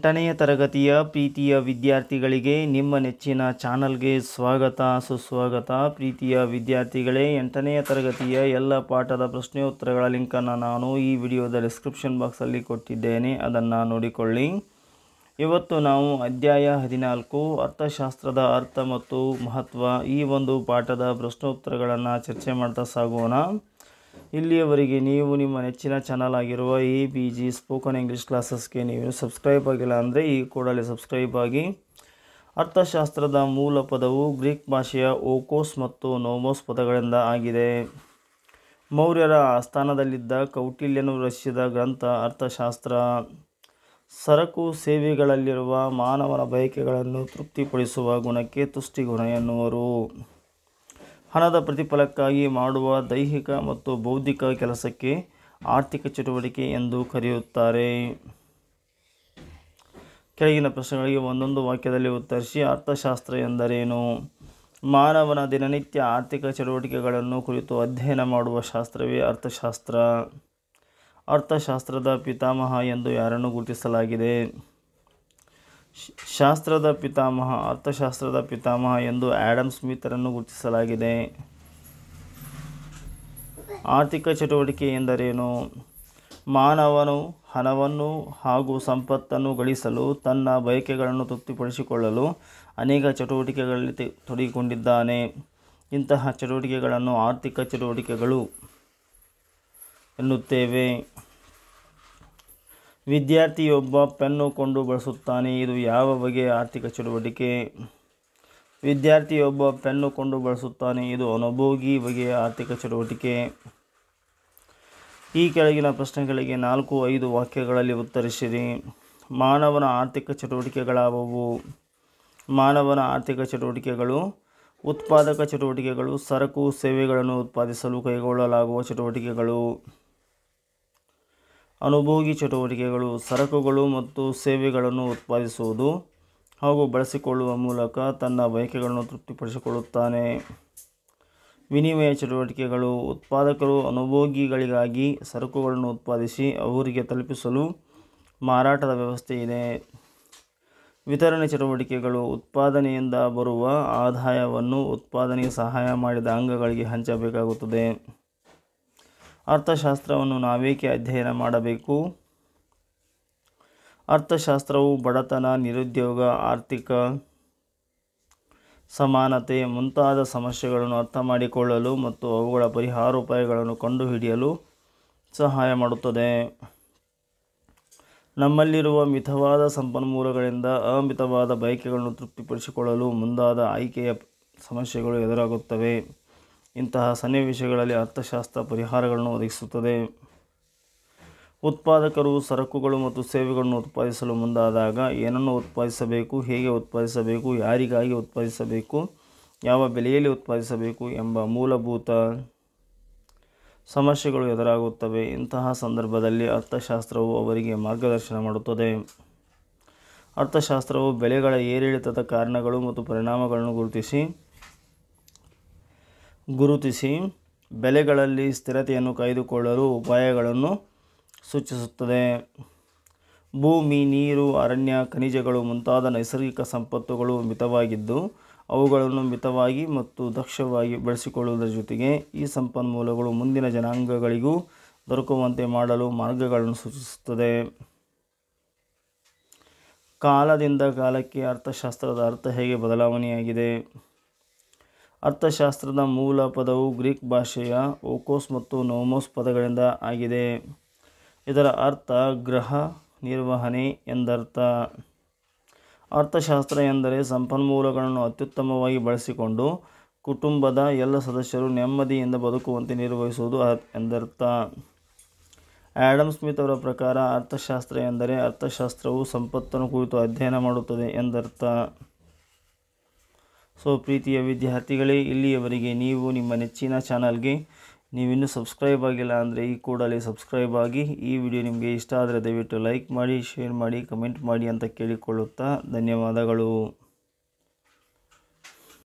8ನೇ ತರಗತಿಯ ಪ್ರೀತಿಯ ವಿದ್ಯಾರ್ಥಿಗಳಿಗೆ ನಿಮ್ಮ ನೆಚ್ಚಿನ ಚಾನಲ್ಗೆ ಸ್ವಾಗತ ಸುಸ್ವಾಗತ. ಪ್ರೀತಿಯ ವಿದ್ಯಾರ್ಥಿಗಳೇ, 8ನೇ ತರಗತಿಯ ಎಲ್ಲ ಪಾಠದ ಪ್ರಶ್ನೋತ್ತರಗಳ ಲಿಂಕನ್ನು ನಾನು ಈ ವಿಡಿಯೋದ ಡಿಸ್ಕ್ರಿಪ್ಷನ್ ಬಾಕ್ಸಲ್ಲಿ ಕೊಟ್ಟಿದ್ದೇನೆ, ಅದನ್ನು ನೋಡಿಕೊಳ್ಳಿ. ಇವತ್ತು ನಾವು ಅಧ್ಯಾಯ 14 ಅರ್ಥಶಾಸ್ತ್ರದ ಅರ್ಥ ಮತ್ತು ಮಹತ್ವ ಈ ಒಂದು ಪಾಠದ ಪ್ರಶ್ನೋತ್ತರಗಳನ್ನು ಚರ್ಚೆ ಮಾಡ್ತಾ ಸಾಗೋಣ. ಇಲ್ಲಿಯವರೆಗೆ ನೀವು ನಿಮ್ಮ ನೆಚ್ಚಿನ ಚಾನಲ್ ಆಗಿರುವ ABG ಸ್ಪೋಕನ್ ಇಂಗ್ಲೀಷ್ ಕ್ಲಾಸಸ್ಗೆ ನೀವು ಸಬ್ಸ್ಕ್ರೈಬ್ ಆಗಿಲ್ಲ ಅಂದರೆ ಈ ಕೂಡಲೇ ಸಬ್ಸ್ಕ್ರೈಬ್ ಆಗಿ. ಅರ್ಥಶಾಸ್ತ್ರದ ಮೂಲ ಪದವು ಗ್ರೀಕ್ ಭಾಷೆಯ ಓಕೋಸ್ ಮತ್ತು ನೋಮೋಸ್ ಪದಗಳಿಂದ ಆಗಿದೆ. ಮೌರ್ಯರ ಆಸ್ಥಾನದಲ್ಲಿದ್ದ ಕೌಟಿಲ್ಯನು ರಚಿಸಿದ ಗ್ರಂಥ ಅರ್ಥಶಾಸ್ತ್ರ. ಸರಕು ಸೇವೆಗಳಲ್ಲಿರುವ ಮಾನವನ ಬಯಕೆಗಳನ್ನು ತೃಪ್ತಿಪಡಿಸುವ ಗುಣಕ್ಕೆ ತುಷ್ಟಿಗುಣ ಎನ್ನುವರು. ಹಣದ ಪ್ರತಿಫಲಕ್ಕಾಗಿ ಮಾಡುವ ದೈಹಿಕ ಮತ್ತು ಬೌದ್ಧಿಕ ಕೆಲಸಕ್ಕೆ ಆರ್ಥಿಕ ಚಟುವಟಿಕೆ ಎಂದು ಕರೆಯುತ್ತಾರೆ. ಕೆಳಗಿನ ಪ್ರಶ್ನೆಗಳಿಗೆ ಒಂದೊಂದು ವಾಕ್ಯದಲ್ಲಿ ಉತ್ತರಿಸಿ. ಅರ್ಥಶಾಸ್ತ್ರ ಎಂದರೇನು? ಮಾನವನ ದಿನನಿತ್ಯ ಆರ್ಥಿಕ ಚಟುವಟಿಕೆಗಳನ್ನು ಕುರಿತು ಅಧ್ಯಯನ ಮಾಡುವ ಶಾಸ್ತ್ರವೇ ಅರ್ಥಶಾಸ್ತ್ರ. ಅರ್ಥಶಾಸ್ತ್ರದ ಪಿತಾಮಹ ಎಂದು ಯಾರನ್ನು ಗುರುತಿಸಲಾಗಿದೆ? ಅರ್ಥಶಾಸ್ತ್ರದ ಪಿತಾಮಹ ಎಂದು ಆಡಮ್ ಸ್ಮಿತರನ್ನು ಗುರುತಿಸಲಾಗಿದೆ. ಆರ್ಥಿಕ ಚಟುವಟಿಕೆ ಎಂದರೇನು? ಮಾನವನು ಹಣವನ್ನು ಹಾಗೂ ಸಂಪತ್ತನ್ನು ಗಳಿಸಲು ತನ್ನ ಬಯಕೆಗಳನ್ನು ತೃಪ್ತಿಪಡಿಸಿಕೊಳ್ಳಲು ಅನೇಕ ಚಟುವಟಿಕೆಗಳಲ್ಲಿ ತೊಡಗಿಕೊಂಡಿದ್ದಾನೆ. ಇಂತಹ ಚಟುವಟಿಕೆಗಳನ್ನು ಆರ್ಥಿಕ ಚಟುವಟಿಕೆಗಳು ಎನ್ನುತ್ತೇವೆ. ವಿದ್ಯಾರ್ಥಿಯೊಬ್ಬ ಪೆನ್ನು ಕೊಂಡು ಬಳಸುತ್ತಾನೆ. ಇದು ಯಾವ ಬಗೆಯ ಆರ್ಥಿಕ ಚಟುವಟಿಕೆ? ವಿದ್ಯಾರ್ಥಿಯೊಬ್ಬ ಪೆನ್ನು ಕೊಂಡು ಬಳಸುತ್ತಾನೆ. ಇದು ಅನುಭೋಗಿ ಬಗೆಯ ಆರ್ಥಿಕ ಚಟುವಟಿಕೆ. ಈ ಕೆಳಗಿನ ಪ್ರಶ್ನೆಗಳಿಗೆ 4-5 ವಾಕ್ಯಗಳಲ್ಲಿ ಉತ್ತರಿಸಿರಿ. ಮಾನವನ ಆರ್ಥಿಕ ಚಟುವಟಿಕೆಗಳಾವುವು? ಮಾನವನ ಆರ್ಥಿಕ ಚಟುವಟಿಕೆಗಳು: ಉತ್ಪಾದಕ ಚಟುವಟಿಕೆಗಳು, ಸರಕು ಸೇವೆಗಳನ್ನು ಉತ್ಪಾದಿಸಲು ಕೈಗೊಳ್ಳಲಾಗುವ ಚಟುವಟಿಕೆಗಳು. ಅನುಭೋಗಿ ಚಟುವಟಿಕೆಗಳು: ಸರಕುಗಳು ಮತ್ತು ಸೇವೆಗಳನ್ನು ಉತ್ಪಾದಿಸುವುದು ಹಾಗೂ ಬಳಸಿಕೊಳ್ಳುವ ಮೂಲಕ ತನ್ನ ಬಯಕೆಗಳನ್ನು ತೃಪ್ತಿಪಡಿಸಿಕೊಳ್ಳುತ್ತಾನೆ. ವಿನಿಮಯ ಚಟುವಟಿಕೆಗಳು: ಉತ್ಪಾದಕರು ಅನುಭೋಗಿಗಳಿಗಾಗಿ ಸರಕುಗಳನ್ನು ಉತ್ಪಾದಿಸಿ ಅವರಿಗೆ ತಲುಪಿಸಲು ಮಾರಾಟದ ವ್ಯವಸ್ಥೆ ಇದೆ. ವಿತರಣೆ ಚಟುವಟಿಕೆಗಳು: ಉತ್ಪಾದನೆಯಿಂದ ಬರುವ ಆದಾಯವನ್ನು ಉತ್ಪಾದನೆಗೆ ಸಹಾಯ ಮಾಡಿದ ಅಂಗಗಳಿಗೆ ಹಂಚಬೇಕಾಗುತ್ತದೆ. ಅರ್ಥಶಾಸ್ತ್ರವನ್ನು ನಾವೇಕೆ ಅಧ್ಯಯನ ಮಾಡಬೇಕು? ಅರ್ಥಶಾಸ್ತ್ರವು ಬಡತನ, ನಿರುದ್ಯೋಗ, ಆರ್ಥಿಕ ಸಮಾನತೆ ಮುಂತಾದ ಸಮಸ್ಯೆಗಳನ್ನು ಅರ್ಥಮಾಡಿಕೊಳ್ಳಲು ಮತ್ತು ಅವುಗಳ ಪರಿಹಾರೋಪಾಯಗಳನ್ನು ಕಂಡುಹಿಡಿಯಲು ಸಹಾಯ ಮಾಡುತ್ತದೆ. ನಮ್ಮಲ್ಲಿರುವ ಮಿತವಾದ ಸಂಪನ್ಮೂಲಗಳಿಂದ ಅಮಿತವಾದ ಬಯಕೆಗಳನ್ನು ತೃಪ್ತಿಪಡಿಸಿಕೊಳ್ಳಲು ಮುಂದಾದ ಆಯ್ಕೆಯ ಸಮಸ್ಯೆಗಳು ಎದುರಾಗುತ್ತವೆ. ಇಂತಹ ಸನ್ನಿವೇಶಗಳಲ್ಲಿ ಅರ್ಥಶಾಸ್ತ್ರ ಪರಿಹಾರಗಳನ್ನು ಒದಗಿಸುತ್ತದೆ. ಉತ್ಪಾದಕರು ಸರಕುಗಳು ಮತ್ತು ಸೇವೆಗಳನ್ನು ಉತ್ಪಾದಿಸಲು ಮುಂದಾದಾಗ ಏನನ್ನು ಉತ್ಪಾದಿಸಬೇಕು, ಹೇಗೆ ಉತ್ಪಾದಿಸಬೇಕು, ಯಾರಿಗಾಗಿ ಉತ್ಪಾದಿಸಬೇಕು, ಯಾವ ಬೆಲೆಯಲ್ಲಿ ಉತ್ಪಾದಿಸಬೇಕು ಎಂಬ ಮೂಲಭೂತ ಸಮಸ್ಯೆಗಳು ಎದುರಾಗುತ್ತವೆ. ಇಂತಹ ಸಂದರ್ಭದಲ್ಲಿ ಅರ್ಥಶಾಸ್ತ್ರವು ಅವರಿಗೆ ಮಾರ್ಗದರ್ಶನ ಮಾಡುತ್ತದೆ. ಅರ್ಥಶಾಸ್ತ್ರವು ಬೆಲೆಗಳ ಏರಿಳಿತದ ಕಾರಣಗಳು ಮತ್ತು ಪರಿಣಾಮಗಳನ್ನು ಗುರುತಿಸಿ ಬೆಲೆಗಳಲ್ಲಿ ಸ್ಥಿರತೆಯನ್ನು ಕಾಯ್ದುಕೊಳ್ಳಲು ಉಪಾಯಗಳನ್ನು ಸೂಚಿಸುತ್ತದೆ. ಭೂಮಿ, ನೀರು, ಅರಣ್ಯ, ಖನಿಜಗಳು ಮುಂತಾದ ನೈಸರ್ಗಿಕ ಸಂಪತ್ತುಗಳು ಮಿತವಾಗಿದ್ದು ಅವುಗಳನ್ನು ಮಿತವಾಗಿ ಮತ್ತು ದಕ್ಷವಾಗಿ ಬಳಸಿಕೊಳ್ಳುವುದರ ಜೊತೆಗೆ ಈ ಸಂಪನ್ಮೂಲಗಳು ಮುಂದಿನ ಜನಾಂಗಗಳಿಗೂ ದೊರಕುವಂತೆ ಮಾಡಲು ಮಾರ್ಗಗಳನ್ನು ಸೂಚಿಸುತ್ತದೆ. ಕಾಲದಿಂದ ಕಾಲಕ್ಕೆ ಅರ್ಥಶಾಸ್ತ್ರದ ಅರ್ಥ ಹೇಗೆ ಬದಲಾವಣೆಯಾಗಿದೆ? ಅರ್ಥಶಾಸ್ತ್ರದ ಮೂಲ ಪದವು ಗ್ರೀಕ್ ಭಾಷೆಯ ಓಕೋಸ್ ಮತ್ತು ನೋಮೋಸ್ ಪದಗಳಿಂದ ಆಗಿದೆ. ಇದರ ಅರ್ಥ ಗೃಹ ನಿರ್ವಹಣೆ ಎಂದರ್ಥ. ಅರ್ಥಶಾಸ್ತ್ರ ಎಂದರೆ ಸಂಪನ್ಮೂಲಗಳನ್ನು ಅತ್ಯುತ್ತಮವಾಗಿ ಬಳಸಿಕೊಂಡು ಕುಟುಂಬದ ಎಲ್ಲ ಸದಸ್ಯರು ನೆಮ್ಮದಿಯಿಂದ ಬದುಕುವಂತೆ ನಿರ್ವಹಿಸುವುದು ಎಂದರ್ಥ. ಆಡಮ್ ಸ್ಮಿತ್ ಅವರ ಪ್ರಕಾರ ಅರ್ಥಶಾಸ್ತ್ರ ಎಂದರೆ ಅರ್ಥಶಾಸ್ತ್ರವು ಸಂಪತ್ತನ್ನು ಕುರಿತು ಅಧ್ಯಯನ ಮಾಡುತ್ತದೆ ಎಂದರ್ಥ. ಪ್ರೀತಿಯ ವಿದ್ಯಾರ್ಥಿಗಳೇ, ಇಲ್ಲಿಯವರೆಗೆ ನೀವು ನಿಮ್ಮ ನೆಚ್ಚಿನ ಚಾನಲ್ಗೆ ನೀವಿನ್ನೂ ಸಬ್ಸ್ಕ್ರೈಬ್ ಆಗಿಲ್ಲ ಅಂದರೆ ಈ ಕೂಡಲೇ ಸಬ್ಸ್ಕ್ರೈಬ್ ಆಗಿ. ಈ ವಿಡಿಯೋ ನಿಮಗೆ ಇಷ್ಟ ಆದರೆ ದಯವಿಟ್ಟು ಲೈಕ್ ಮಾಡಿ, ಶೇರ್ ಮಾಡಿ, ಕಮೆಂಟ್ ಮಾಡಿ ಅಂತ ಕೇಳಿಕೊಳ್ಳುತ್ತಾ ಧನ್ಯವಾದಗಳು.